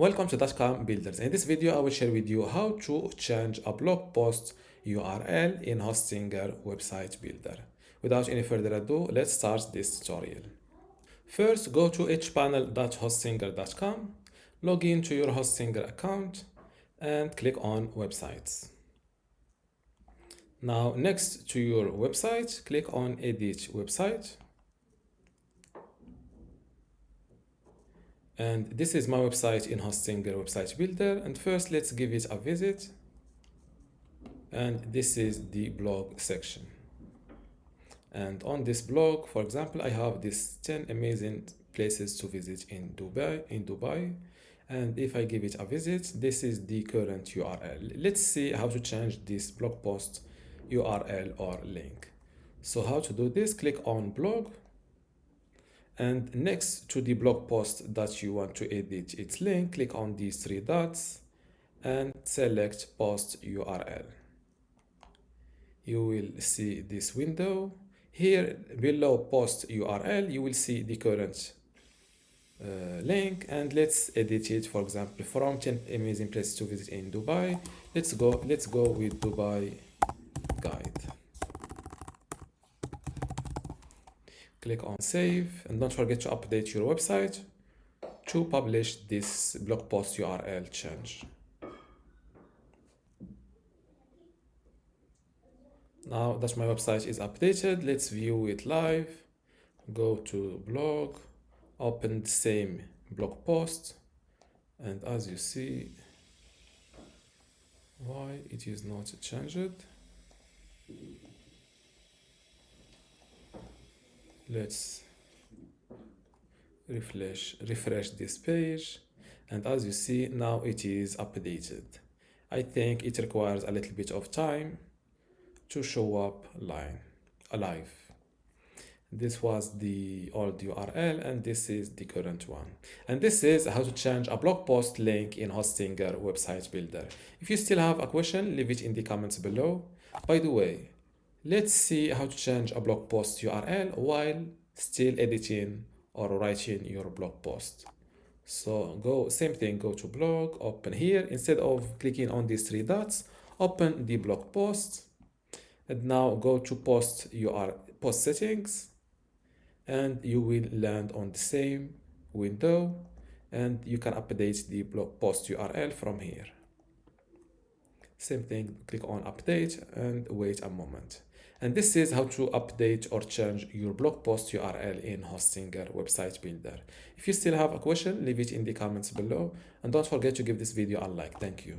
Welcome to dotcom.builders. In this video, I will share with you how to change a blog post URL in Hostinger website builder. Without any further ado, let's start this tutorial. First, go to hpanel.hostinger.com, log in to your Hostinger account, and click on Websites. Now, next to your website, click on Edit Website. And this is my website in Hostinger website builder. And first, let's give it a visit. And this is the blog section. And on this blog, for example, I have these 10 amazing places to visit in Dubai. And if I give it a visit, this is the current URL. Let's see how to change this blog post URL or link. So how to do this? Click on blog. And next to the blog post that you want to edit its link, click on these three dots and select post URL. You will see this window. Here below post URL, you will see the current link, and let's edit it, for example, from 10 amazing places to visit in Dubai. Let's go with Dubai guide. Click on save, and don't forget to update your website to publish this blog post URL change. Now that my website is updated, let's view it live. Go to blog, open the same blog post, and as you see, why it is not changed. Let's refresh this page, and as you see, now it is updated. I think it requires a little bit of time to show up alive. This was the old URL, and this is the current one. And this is how to change a blog post link in Hostinger website builder. If you still have a question, leave it in the comments below. By the way, let's see how to change a blog post URL while still editing or writing your blog post. So same thing, go to blog, open here. Instead of clicking on these three dots, open the blog post, and now go to post settings, and you will land on the same window, and you can update the blog post URL from here. Same thing, click on update and wait a moment. And this is how to update or change your blog post URL in Hostinger website builder. If you still have a question, leave it in the comments below, and don't forget to give this video a like. Thank you.